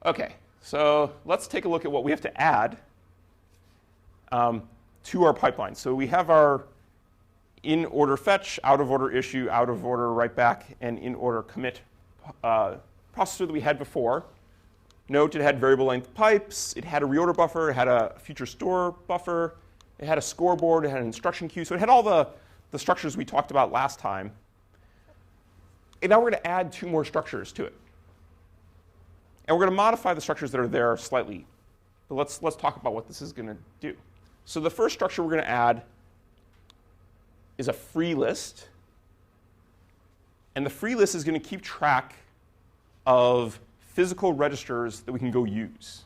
OK, so let's take a look at what we have to add to our pipeline. So we have our in order fetch, out of order issue, out of order write back, and in order commit processor that we had before. Note it had variable length pipes, it had a reorder buffer, it had a future store buffer, it had a scoreboard, it had an instruction queue. So it had all the structures we talked about last time. And now we're going to add 2 more structures to it. And we're going to modify the structures that are there slightly. But let's talk about what this is going to do. So the first structure we're going to add is a free list. And the free list is going to keep track of physical registers that we can go use.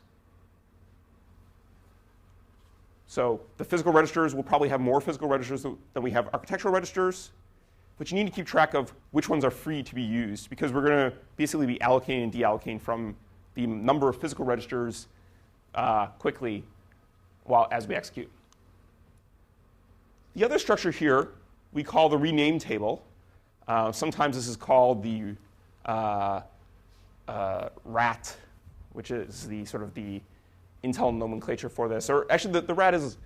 So the physical registers will probably have more physical registers than we have architectural registers. But you need to keep track of which ones are free to be used, because we're going to basically be allocating and deallocating from the number of physical registers quickly as we execute. The other structure here we call the rename table. Sometimes this is called the RAT, which is the sort of the Intel nomenclature for this. Or actually, the RAT is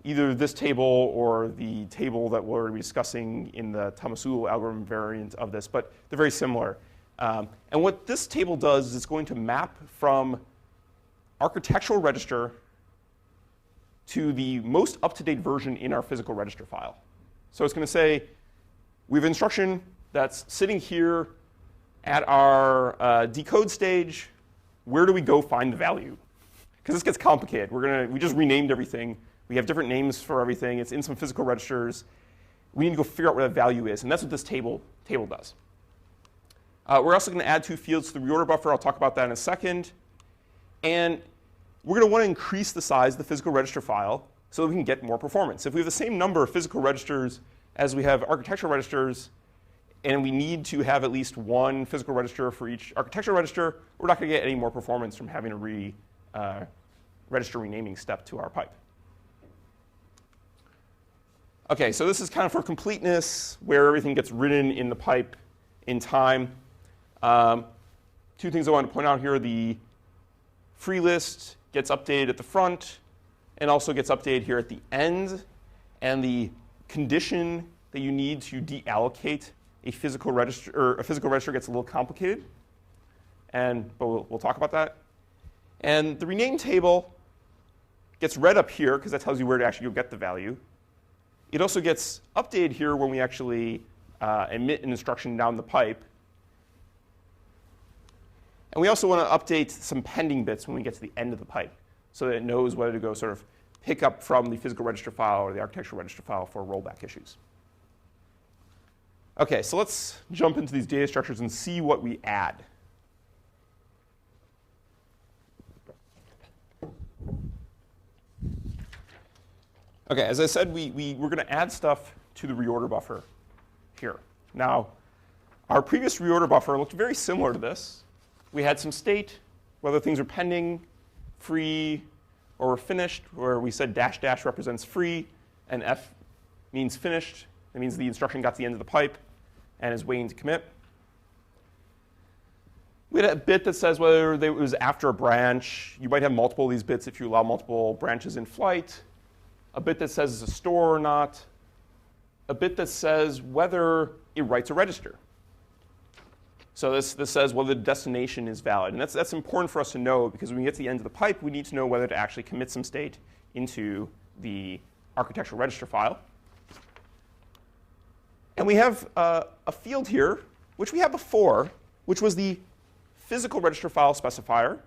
either this table or the table that we're discussing in the Tomasulo algorithm variant of this, but they're very similar. And what this table does is it's going to map from architectural register to the most up-to-date version in our physical register file. So it's going to say, we have an instruction that's sitting here at our decode stage. Where do we go find the value? Because this gets complicated. We just renamed everything. We have different names for everything. It's in some physical registers. We need to go figure out where that value is. And that's what this table does. We're also going to add 2 fields to the reorder buffer. I'll talk about that in a second. And we're going to want to increase the size of the physical register file so that we can get more performance. If we have the same number of physical registers as we have architectural registers, and we need to have at least 1 physical register for each architectural register, we're not going to get any more performance from having a register renaming step to our pipe. OK, so this is kind of for completeness, where everything gets written in the pipe in time. 2 things I want to point out here. The free list gets updated at the front and also gets updated here at the end. And the condition that you need to deallocate a physical register gets a little complicated. But we'll talk about that. And the rename table gets read up here, because that tells you where to actually go get the value. It also gets updated here when we actually emit an instruction down the pipe. And we also want to update some pending bits when we get to the end of the pipe, so that it knows whether to go sort of pick up from the physical register file or the architectural register file for rollback issues. OK, so let's jump into these data structures and see what we add. OK, as I said, we're going to add stuff to the reorder buffer here. Now, our previous reorder buffer looked very similar to this. We had some state, whether things are pending, free, or finished, where we said dash dash represents free, and F means finished. That means the instruction got to the end of the pipe and is waiting to commit. We had a bit that says whether it was after a branch. You might have multiple of these bits if you allow multiple branches in flight. A bit that says it's a store or not. A bit that says whether it writes a register. So this says whether the destination is valid. And that's important for us to know, because when we get to the end of the pipe, we need to know whether to actually commit some state into the architectural register file. And we have a field here, which we had before, which was the physical register file specifier.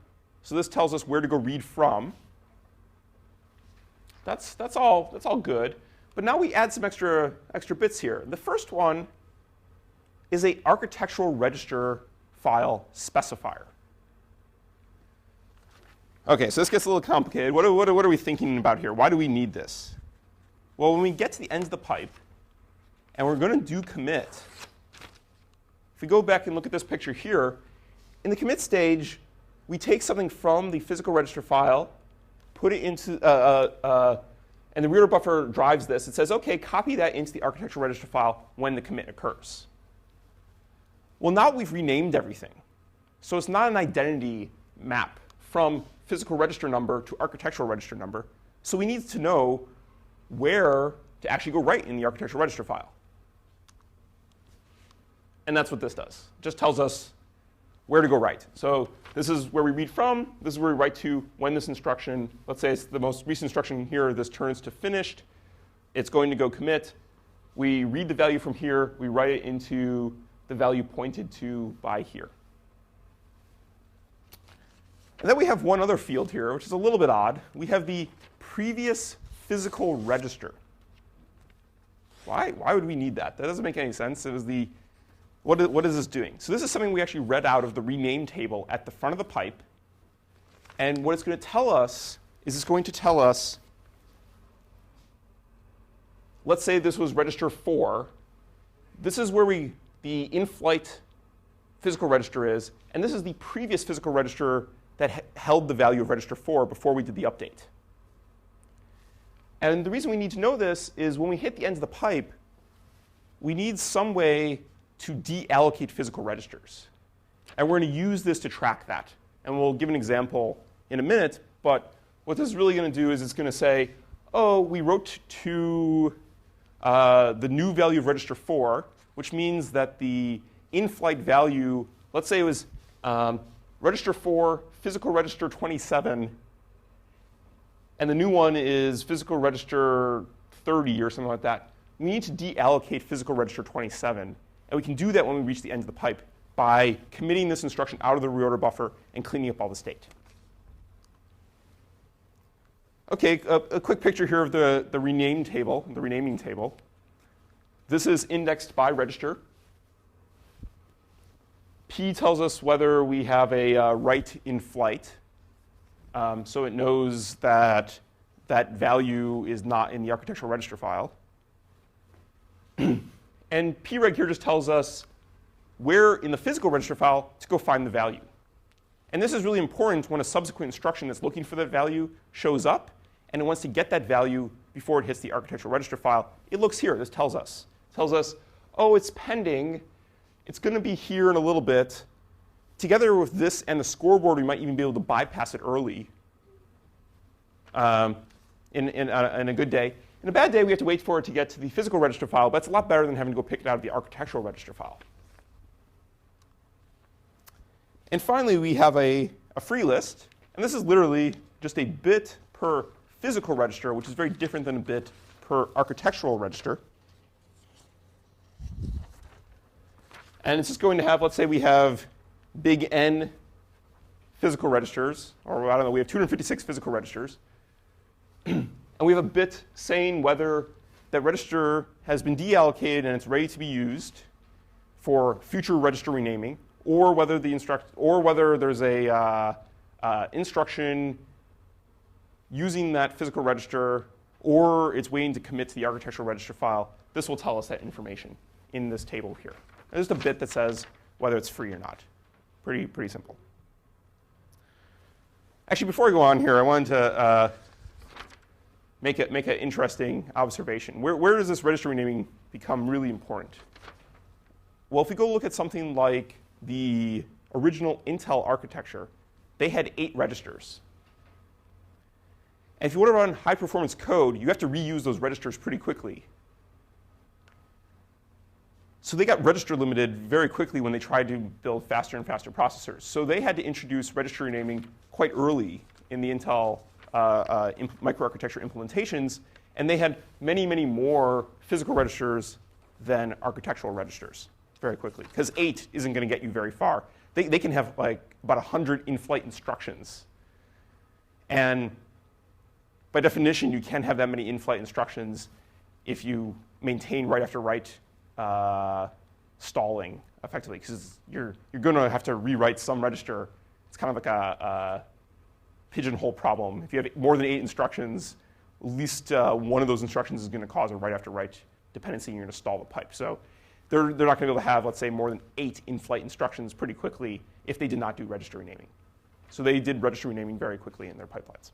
So this tells us where to go read from. That's all good. But now we add some extra bits here. The first one is a architectural register file specifier. OK, so this gets a little complicated. What are we thinking about here? Why do we need this? Well, when we get to the end of the pipe, and we're going to do commit, if we go back and look at this picture here, in the commit stage, we take something from the physical register file, put it into, and the reorder buffer drives this. It says, OK, copy that into the architectural register file when the commit occurs. Well, now we've renamed everything. So it's not an identity map from physical register number to architectural register number. So we need to know where to actually go write in the architectural register file. And that's what this does. It just tells us where to go write. So this is where we read from. This is where we write to when this instruction, let's say it's the most recent instruction here, this turns to finished. It's going to go commit. We read the value from here. We write it into the value pointed to by here. And then we have one other field here, which is a little bit odd. We have the previous physical register. Why would we need that? That doesn't make any sense. It was the, what is this doing? So this is something we actually read out of the rename table at the front of the pipe. And what it's going to tell us is it's going to tell us, let's say this was register 4. This is where the in-flight physical register is. And this is the previous physical register that held the value of register 4 before we did the update. And the reason we need to know this is when we hit the end of the pipe, we need some way to deallocate physical registers. And we're going to use this to track that. And we'll give an example in a minute. But what this is really going to do is it's going to say, oh, we wrote to the new value of register 4, which means that the in-flight value, let's say it was register 4, physical register 27, and the new one is physical register 30 or something like that. We need to deallocate physical register 27. And we can do that when we reach the end of the pipe by committing this instruction out of the reorder buffer and cleaning up all the state. OK, a quick picture here of the rename table, the renaming table. This is indexed by register. P tells us whether we have a write in flight. So it knows that that value is not in the architectural register file. And preg here just tells us where in the physical register file to go find the value. And this is really important when a subsequent instruction that's looking for that value shows up, and it wants to get that value before it hits the architectural register file. It looks here. This tells us. It tells us, oh, it's pending. It's going to be here in a little bit. Together with this and the scoreboard, we might even be able to bypass it early in a good day. In a bad day, we have to wait for it to get to the physical register file, but it's a lot better than having to go pick it out of the architectural register file. And finally, we have a free list. And this is literally just a bit per physical register, which is very different than a bit per architectural register. And it's just going to have, let's say we have big N physical registers, or I don't know, we have 256 physical registers. And we have a bit saying whether that register has been deallocated and it's ready to be used for future register renaming, or whether there's a instruction using that physical register, or it's waiting to commit to the architectural register file. This will tell us that information in this table here. There's just a bit that says whether it's free or not. Pretty simple. Actually, before I go on here, I wanted to make an interesting observation. Where does this register renaming become really important? Well, if we go look at something like the original Intel architecture, they had 8 registers. And if you want to run high-performance code, you have to reuse those registers pretty quickly. So they got register limited very quickly when they tried to build faster and faster processors. So they had to introduce register renaming quite early in the Intel microarchitecture implementations. And they had many, many more physical registers than architectural registers very quickly. Because 8 isn't going to get you very far. They can have like about 100 in-flight instructions. And by definition, you can't have that many in-flight instructions if you maintain write after write stalling effectively, because you're going to have to rewrite some register. It's kind of like a pigeonhole problem. If you have more than 8 instructions, at least one of those instructions is going to cause a write after write dependency, and you're going to stall the pipe. So they're not going to be able to have, let's say, more than 8 in-flight instructions pretty quickly if they did not do register renaming. So they did register renaming very quickly in their pipelines.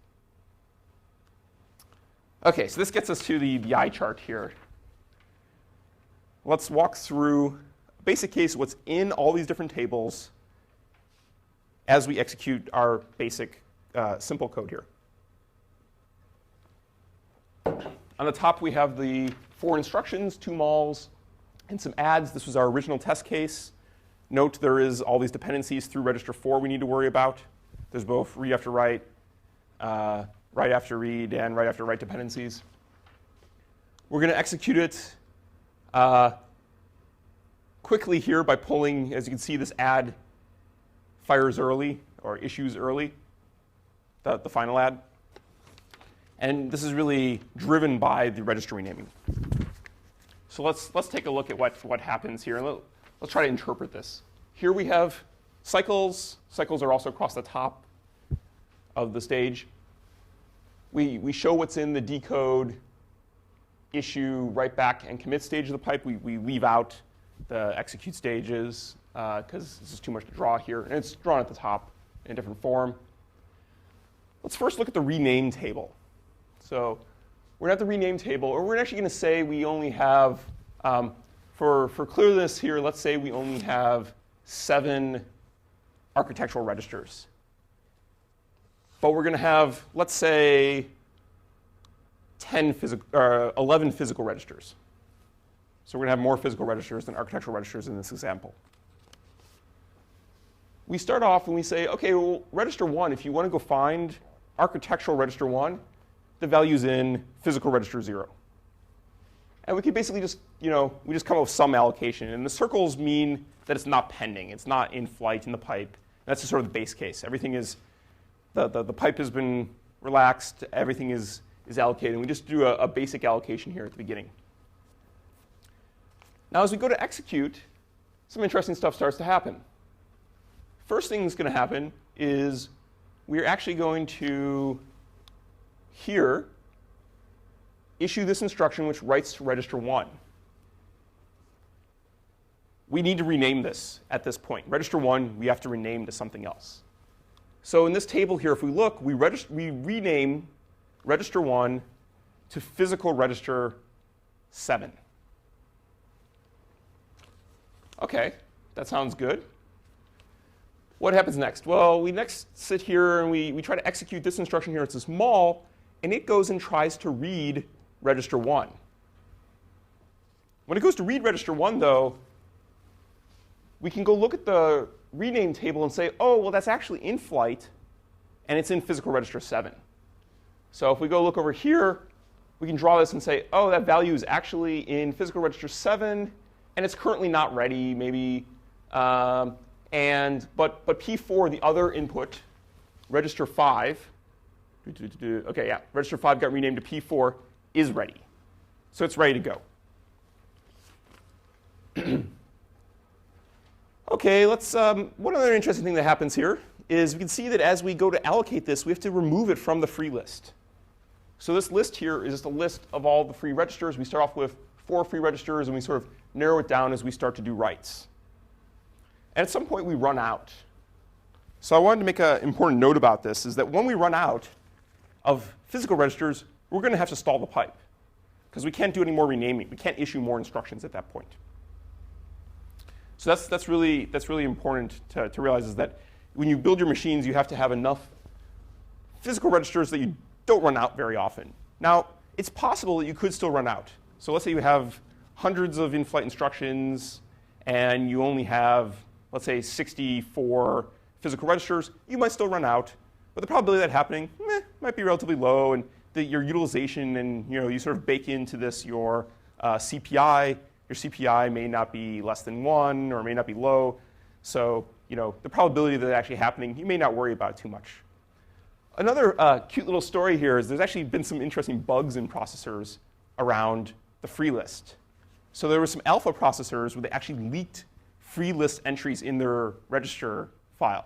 OK, so this gets us to the eye chart here. Let's walk through a basic case of what's in all these different tables as we execute our basic simple code here. On the top, we have the 4 instructions, 2 mols, and some adds. This was our original test case. Note there is all these dependencies through register 4 we need to worry about. There's both read after write, write after read, and write after write dependencies. We're going to execute it quickly here by pulling, as you can see, this add fires early or issues early, the final add. And this is really driven by the register renaming. So let's take a look at what happens here. Let's try to interpret this. Here we have cycles. Cycles are also across the top of the stage. We show what's in the decode, issue, write back, and commit stage of the pipe. We leave out the execute stages because this is too much to draw here. And it's drawn at the top in a different form. Let's first look at the rename table. So we're at the rename table, or we're actually going to say we only have, for clearness here, let's say we only have 7 architectural registers. But we're going to have, let's say, 11 physical registers. So we're going to have more physical registers than architectural registers in this example. We start off and we say, OK, well, register 1, if you want to go find architectural register 1, the value's in physical register 0. And we could basically just, we just come up with some allocation. And the circles mean that it's not pending. It's not in flight in the pipe. That's just sort of the base case. Everything is, the pipe has been relaxed. Everything is allocated. And we just do a basic allocation here at the beginning. Now, as we go to execute, some interesting stuff starts to happen. First thing that's going to happen is we're actually going to here issue this instruction which writes to register 1. We need to rename this at this point. Register 1, we have to rename to something else. So in this table here, if we look, we rename register 1 to physical register 7. OK, that sounds good. What happens next? Well, we next sit here and we try to execute this instruction here. It's this mol, and it goes and tries to read register 1. When it goes to read register 1, though, we can go look at the rename table and say, oh, well, that's actually in flight, and it's in physical register 7. So if we go look over here, we can draw this and say, oh, that value is actually in physical register 7, and it's currently not ready, maybe. But P4, the other input, register 5, OK, yeah, register 5 got renamed to P4, is ready. So it's ready to go. OK, let's. One other interesting thing that happens here is we can see that as we go to allocate this, we have to remove it from the free list. So this list here is just a list of all the free registers. We start off with 4 free registers, and we sort of narrow it down as we start to do writes. And at some point, we run out. So I wanted to make an important note about this, is that when we run out of physical registers, we're going to have to stall the pipe, because we can't do any more renaming. We can't issue more instructions at that point. So that's really important to realize, is that when you build your machines, you have to have enough physical registers that you don't run out very often. Now, it's possible that you could still run out. So let's say you have hundreds of in-flight instructions, and you only have, let's say, 64 physical registers. You might still run out, but the probability of that happening might be relatively low, and your utilization, and you sort of bake into this your CPI. Your CPI may not be less than 1 or may not be low. So the probability of that actually happening, you may not worry about it too much. Another cute little story here is there's actually been some interesting bugs in processors around the free list. So there were some alpha processors where they actually leaked free list entries in their register file.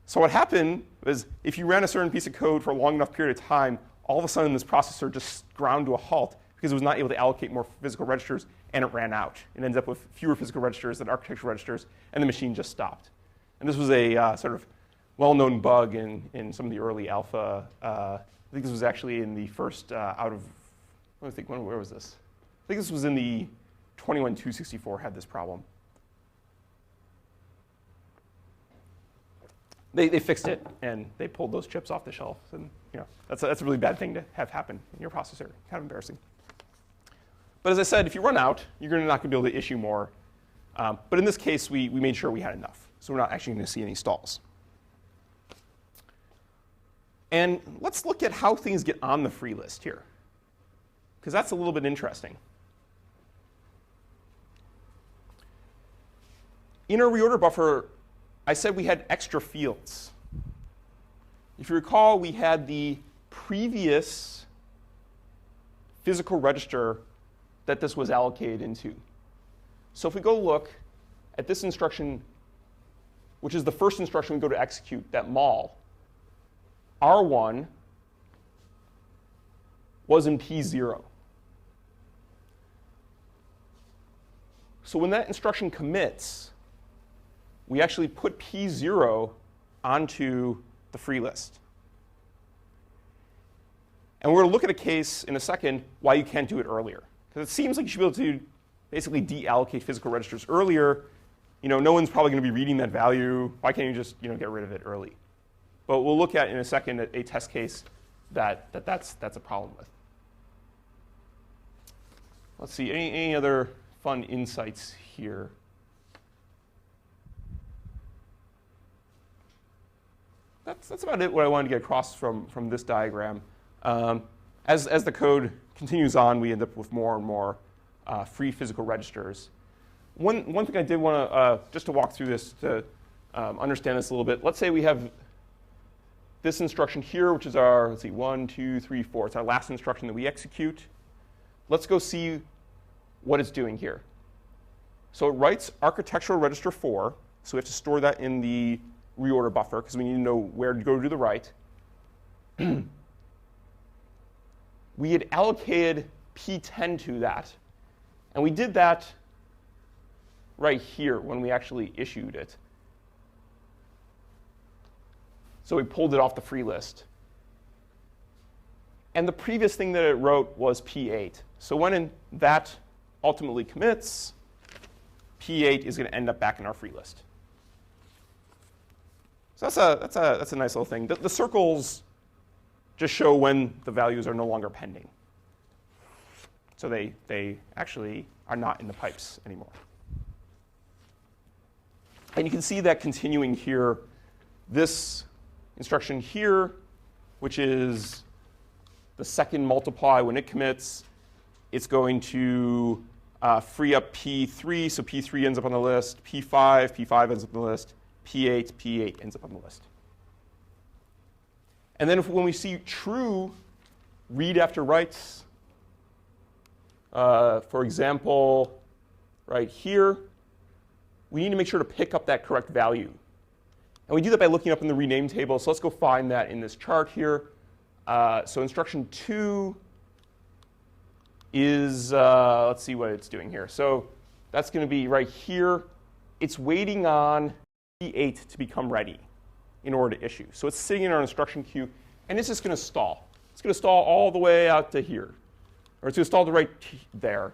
So what happened was if you ran a certain piece of code for a long enough period of time, all of a sudden this processor just ground to a halt because it was not able to allocate more physical registers, and it ran out. It ends up with fewer physical registers than architectural registers, and the machine just stopped. And this was a sort of well-known bug in some of the early alpha. I think this was actually in the first out of, where was this? I think this was in the 21264 had this problem. they fixed it, and they pulled those chips off the shelf. And that's a really bad thing to have happen in your processor. Kind of embarrassing. But as I said, if you run out, you're not going to be able to issue more. But in this case, we made sure we had enough. So we're not actually going to see any stalls. And let's look at how things get on the free list here, because that's a little bit interesting. In our reorder buffer, I said we had extra fields. If you recall, we had the previous physical register that this was allocated into. So if we go look at this instruction, which is the first instruction we go to execute, that mul, R1 was in P0. So when that instruction commits, we actually put P0 onto the free list. And we're going to look at a case in a second why you can't do it earlier. Because it seems like you should be able to basically deallocate physical registers earlier. No one's probably going to be reading that value. Why can't you just get rid of it early? But we'll look at in a second a test case that's a problem with. Let's see, any other fun insights here? That's about it, what I wanted to get across from this diagram. As the code continues on, we end up with more and more free physical registers. One thing I did want to, just to walk through this to understand this a little bit, let's say we have this instruction here, which is our, let's see, 1, 2, 3, 4. It's our last instruction that we execute. Let's go see what it's doing here. So it writes architectural register 4. So we have to store that in the reorder buffer, because we need to know where to go to the write. We had allocated P10 to that. And we did that right here when we actually issued it. So we pulled it off the free list. And the previous thing that it wrote was P8. So when that ultimately commits, P8 is going to end up back in our free list. So that's a nice little thing. The circles just show when the values are no longer pending. So they actually are not in the pipes anymore. And you can see that continuing here. This instruction here, which is the second multiply, when it commits, it's going to free up P3. So P3 ends up on the list. P5 ends up on the list. P8 ends up on the list. And then when we see true read after writes, for example, right here, we need to make sure to pick up that correct value. And we do that by looking up in the rename table. So let's go find that in this chart here. So instruction 2 is, let's see what it's doing here. So that's going to be right here. It's waiting on P8 to become ready in order to issue. So it's sitting in our instruction queue, and it's just going to stall. It's going to stall all the way out to here. Or it's going to stall to right there.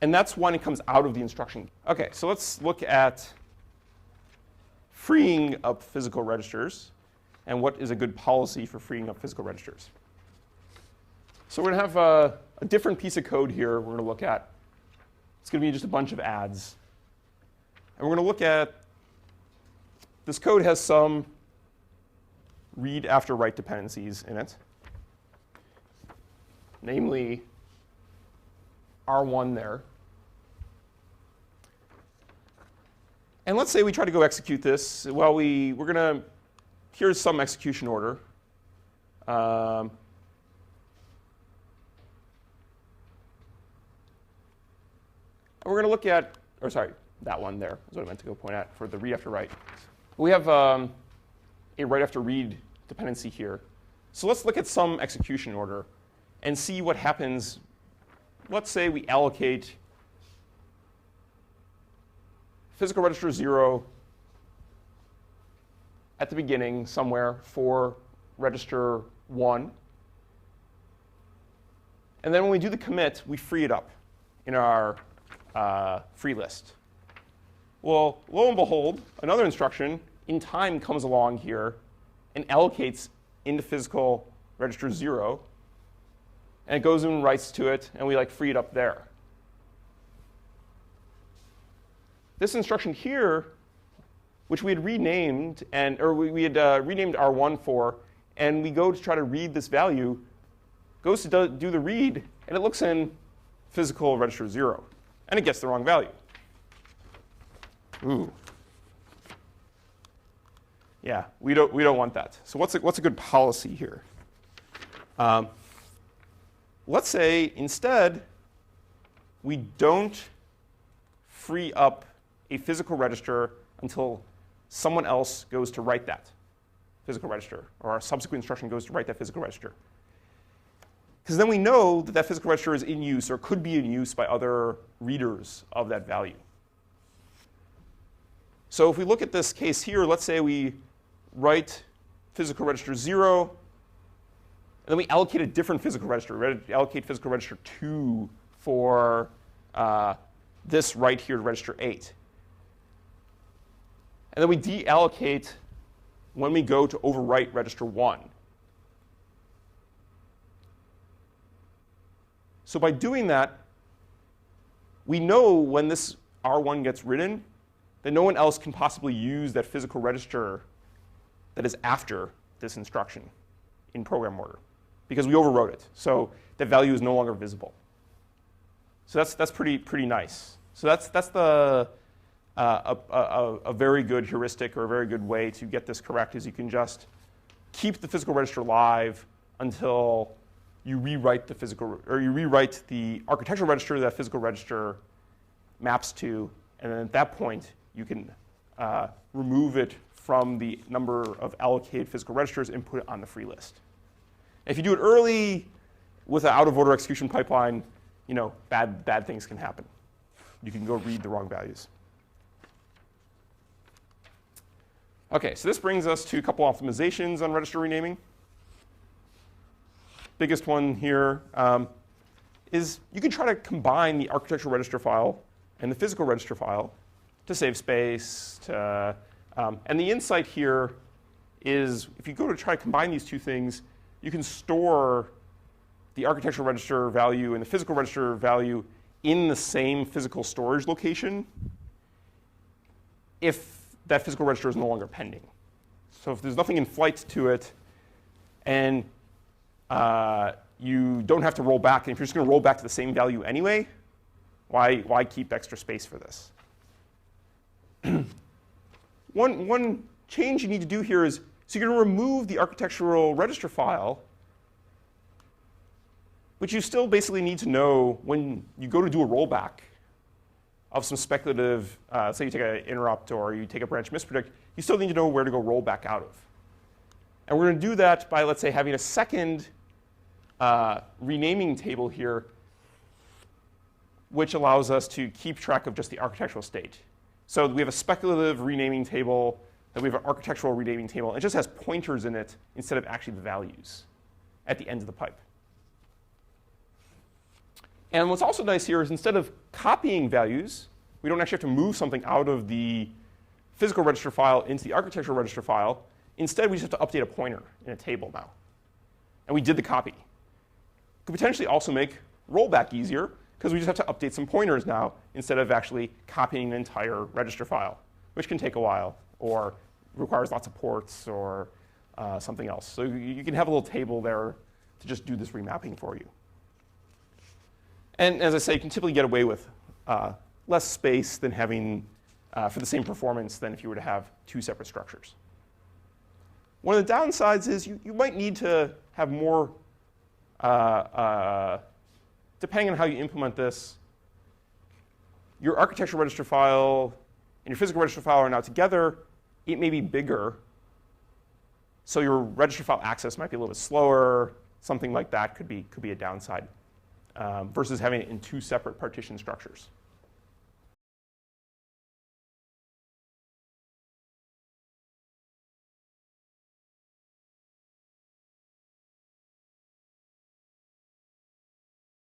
And that's when it comes out of the instruction. OK, so let's look at freeing up physical registers and what is a good policy for freeing up physical registers. So we're going to have a different piece of code here we're going to look at. It's going to be just a bunch of adds. And we're going to look at this code has some read after write dependencies in it, namely R1 there. And let's say we try to go execute this. Well, we're going to, here's some execution order. And we're going to look at, or sorry, that one there is what I meant to go point at for the read after write. We have a write after read dependency here. So let's look at some execution order and see what happens. Let's say we allocate physical register 0 at the beginning somewhere for register 1. And then when we do the commit, we free it up in our free list. Well, lo and behold, another instruction in time comes along here and allocates into physical register 0, and it goes and writes to it, and we free it up there. This instruction here, which we had renamed, we had renamed R1 for, and we go to try to read this value, goes to do the read, and it looks in physical register 0, and it gets the wrong value. Ooh. Yeah, we don't want that. So what's a good policy here? Let's say instead we don't free up a physical register until someone else goes to write that physical register, or a subsequent instruction goes to write that physical register. Because then we know that that physical register is in use or could be in use by other readers of that value. So if we look at this case here, let's say we write physical register 0, and then we allocate a different physical register. We allocate physical register 2 for this right here to register 8. And then we deallocate when we go to overwrite register 1. So by doing that, we know when this R1 gets written that no one else can possibly use that physical register that is after this instruction in program order, because we overwrote it. So that value is no longer visible. So that's pretty nice. So that's the a very good heuristic, or a very good way to get this correct, is you can just keep the physical register live until you rewrite the physical, or you rewrite the architectural register that physical register maps to, and then at that point you can remove it from the number of allocated physical registers and put it on the free list. If you do it early with an out-of-order execution pipeline, bad things can happen. You can go read the wrong values. OK, so this brings us to a couple optimizations on register renaming. Biggest one here is you can try to combine the architectural register file and the physical register file to save space. And the insight here is if you go to try to combine these two things, you can store the architectural register value and the physical register value in the same physical storage location if that physical register is no longer pending. So if there's nothing in flight to it, and you don't have to roll back, and if you're just going to roll back to the same value anyway, why keep extra space for this? One change you need to do here is, so you're going to remove the architectural register file, but you still basically need to know when you go to do a rollback of some speculative, say you take an interrupt or you take a branch mispredict, you still need to know where to go roll back out of. And we're going to do that by, let's say, having a second renaming table here, which allows us to keep track of just the architectural state. So we have a speculative renaming table, then we have an architectural renaming table, and it just has pointers in it instead of actually the values at the end of the pipe. And what's also nice here is instead of copying values, we don't actually have to move something out of the physical register file into the architectural register file. Instead, we just have to update a pointer in a table now. And we did the copy. Could potentially also make rollback easier, because we just have to update some pointers now instead of actually copying an entire register file, which can take a while or requires lots of ports or something else. So you can have a little table there to just do this remapping for you. And as I say, you can typically get away with less space than having, for the same performance, than if you were to have two separate structures. One of the downsides is you might need to have more, depending on how you implement this, your architectural register file and your physical register file are now together. It may be bigger. So your register file access might be a little bit slower. Something like that could be a downside, versus having it in two separate partition structures.